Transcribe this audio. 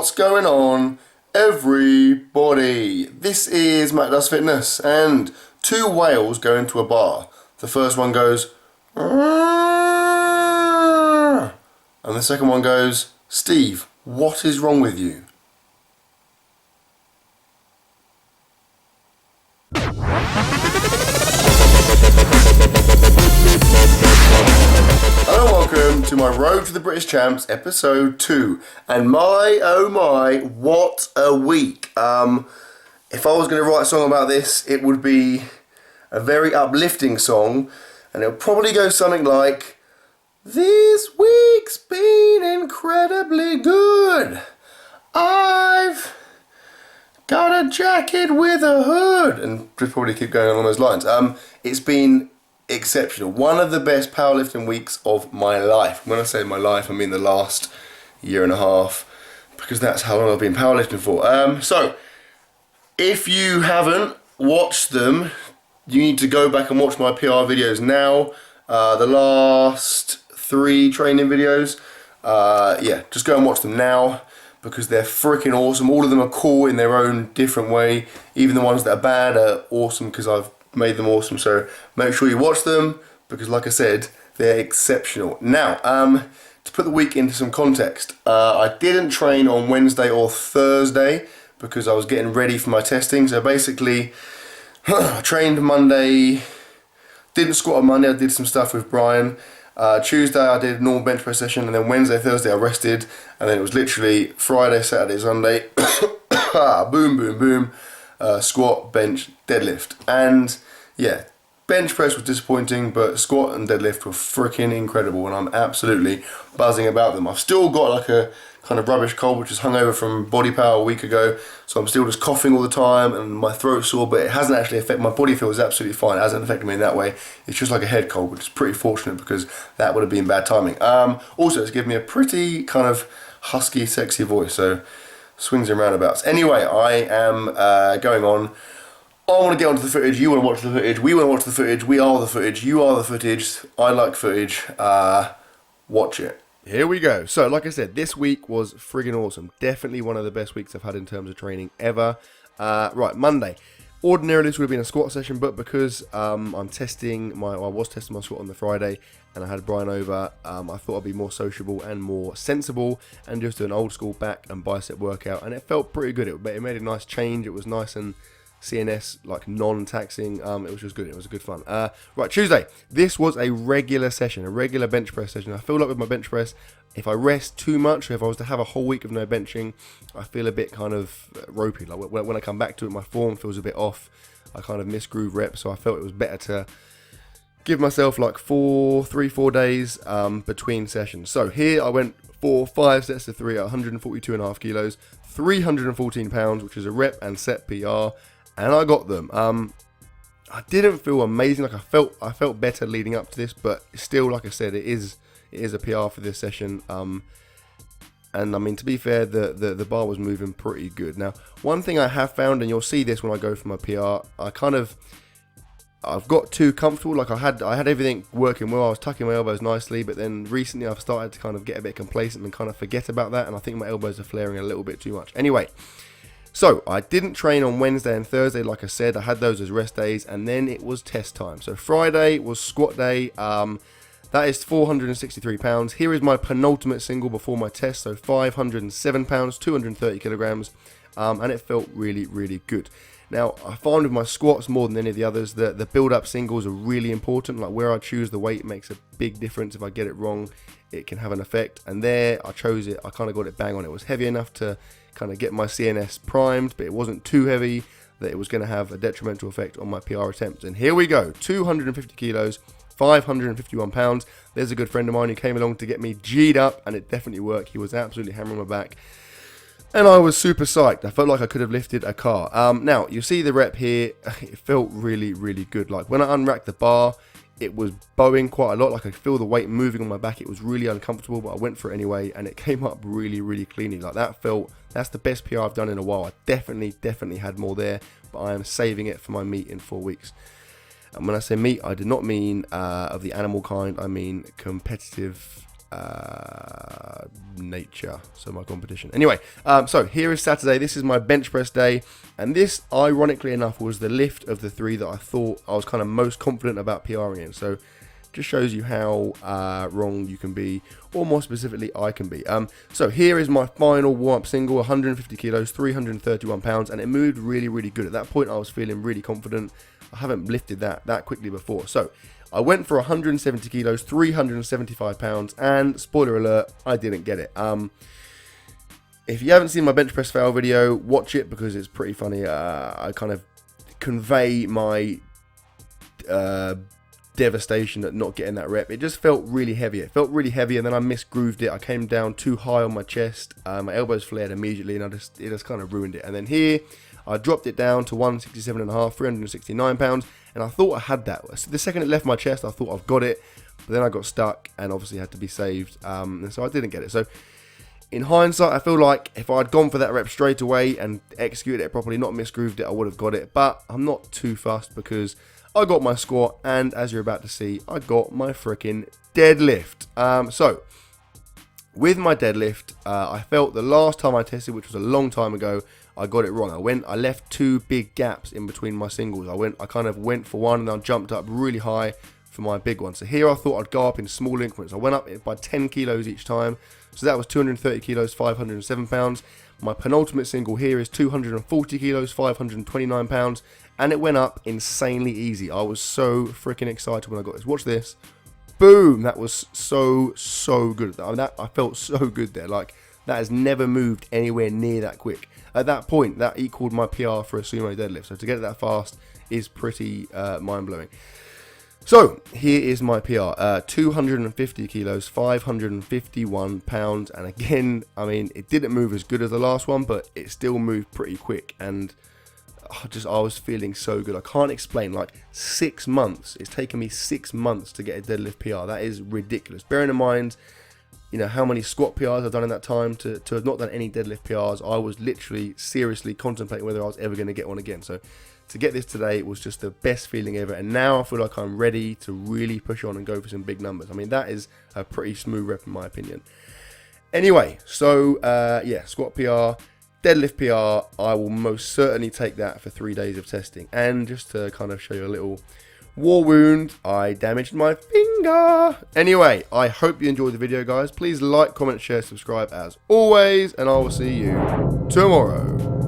What's going on, everybody? This is Mattdoesfitness, and two whales go into a bar. The first one goes, "Arr!" and the second one goes, "Steve, what is wrong with you?" Hello and welcome to my Road to the British Champs episode 2, and my oh my, what a week. If I was going to write a song about this, it would be a very uplifting song, and it would probably go something like, "This week's been incredibly good. I've got a jacket with a hood," and just probably keep going along those lines. It's been exceptional. One of the best powerlifting weeks of my life. When I say my life, I mean the last year and a half, because that's how long I've been powerlifting for. So, if you haven't watched them, you need to go back and watch my PR videos now. The last 3 training videos. Yeah, just go and watch them now, because they're freaking awesome. All of them are cool in their own different way. Even the ones that are bad are awesome because I've made them awesome. So make sure you watch them, because like I said, they're exceptional. Now, to put the week into some context, I didn't train on Wednesday or Thursday because I was getting ready for my testing. So basically, I trained Monday, didn't squat on Monday, I did some stuff with Brian. Tuesday I did a normal bench press session, and then Wednesday, Thursday I rested, and then it was literally Friday, Saturday, Sunday, boom, boom, boom, squat, bench, deadlift. And yeah, bench press was disappointing, but squat and deadlift were freaking incredible, and I'm absolutely buzzing about them. I've still got like a kind of rubbish cold which is hung over from body power a week ago, so I'm still just coughing all the time and my throat's sore, but it hasn't actually affected my body. Feels absolutely fine. It hasn't affected me in that way. It's just like a head cold, which is pretty fortunate because that would have been bad timing. Also, it's given me a pretty kind of husky, sexy voice, so swings and roundabouts. Anyway, I am going on. I want to get onto the footage, you want to watch the footage, we want to watch the footage, we are the footage, you are the footage, I like footage, watch it. Here we go. So, like I said, this week was friggin' awesome. Definitely one of the best weeks I've had in terms of training ever. Right, Monday. Ordinarily this would have been a squat session, but because I was testing my squat on the Friday, and I had Brian over, I thought I'd be more sociable and more sensible, and just do an old school back and bicep workout, and it felt pretty good. It made a nice change. It was nice and CNS, like non-taxing. It was just good. It was good fun. Right, Tuesday. This was a regular session, a regular bench press session. I feel like with my bench press, if I rest too much, or if I was to have a whole week of no benching, I feel a bit kind of ropey. Like when I come back to it, my form feels a bit off. I kind of misgroove reps, so I felt it was better to give myself like 4 days between sessions. So here I went for 5 sets of 3 at 142.5 kilos, 314 pounds, which is a rep and set PR. And I got them. I didn't feel amazing. Like I felt better leading up to this, but still, like I said, it is a PR for this session. And I mean, to be fair, the bar was moving pretty good. Now, one thing I have found, and you'll see this when I go for my PR, I've got too comfortable. Like I had everything working well. I was tucking my elbows nicely, but then recently I've started to kind of get a bit complacent and kind of forget about that, and I think my elbows are flaring a little bit too much. Anyway. So, I didn't train on Wednesday and Thursday, like I said. I had those as rest days, and then it was test time. So, Friday was squat day. That is 463 pounds. Here is my penultimate single before my test. So, 507 pounds, 230 kilograms, and it felt really, really good. Now, I find with my squats more than any of the others that the build-up singles are really important. Like where I choose the weight makes a big difference. If I get it wrong, it can have an effect. And there, I chose it. I kind of got it bang on. It was heavy enough to kind of get my CNS primed, but it wasn't too heavy that it was going to have a detrimental effect on my PR attempts. And here we go, 250 kilos, 551 pounds. There's a good friend of mine who came along to get me G'd up, and it definitely worked. He was absolutely hammering my back, and I was super psyched. I felt like I could have lifted a car. Now, you see the rep here. It felt really, really good. Like when I unracked the bar, it was bowing quite a lot. Like I could feel the weight moving on my back. It was really uncomfortable, but I went for it anyway, and it came up really, really cleanly. Like that's the best PR I've done in a while. I definitely had more there, but I am saving it for my meet in 4 weeks. And when I say meet, I do not mean of the animal kind. I mean competitive nature, so my competition. Anyway, so here is Saturday. This is my bench press day, and this, ironically enough, was the lift of the 3 that I thought I was kind of most confident about PRing in. So just shows you how wrong you can be, or more specifically, I can be. So here is my final warm-up single, 150 kilos, 331 pounds, and it moved really, really good. At that point, I was feeling really confident. I haven't lifted that quickly before. So I went for 170 kilos, 375 pounds, and spoiler alert, I didn't get it. If you haven't seen my bench press fail video, watch it because it's pretty funny. I kind of convey my devastation at not getting that rep. It just felt really heavy. It felt really heavy, and then I misgrooved it. I came down too high on my chest. My elbows flared immediately, and it just kind of ruined it. And then here, I dropped it down to 167.5, 369 pounds, and I thought I had that. So the second it left my chest, I thought I've got it, but then I got stuck and obviously had to be saved, and so I didn't get it. So in hindsight, I feel like if I'd gone for that rep straight away and executed it properly, not misgrooved it, I would have got it, but I'm not too fussed because I got my squat, and as you're about to see, I got my freaking deadlift. So with my deadlift, I felt the last time I tested, which was a long time ago, I got it wrong. I left 2 big gaps in between my singles. I kind of went for one and then I jumped up really high for my big one. So here I thought I'd go up in small increments. I went up by 10 kilos each time. So that was 230 kilos, 507 pounds. My penultimate single here is 240 kilos, 529 pounds. And it went up insanely easy. I was so freaking excited when I got this. Watch this. Boom! That was so good. I felt so good there. Like, that has never moved anywhere near that quick. At that point, that equaled my PR for a sumo deadlift. So to get it that fast is pretty mind-blowing. So here is my PR. 250 kilos, 551 pounds. And again, I mean, it didn't move as good as the last one, but it still moved pretty quick. And I was feeling so good. I can't explain. Like 6 months. It's taken me 6 months to get a deadlift PR. That is ridiculous. Bearing in mind, you know, how many squat PRs I've done in that time. To have not done any deadlift PRs, I was literally seriously contemplating whether I was ever going to get one again. So to get this today was just the best feeling ever, and now I feel like I'm ready to really push on and go for some big numbers. I mean, that is a pretty smooth rep in my opinion. Anyway, so yeah, squat PR, deadlift PR, I will most certainly take that for 3 days of testing. And just to kind of show you a little war wound, I damaged my finger. Anyway, I hope you enjoyed the video, guys. Please like, comment, share, subscribe as always, and I will see you tomorrow.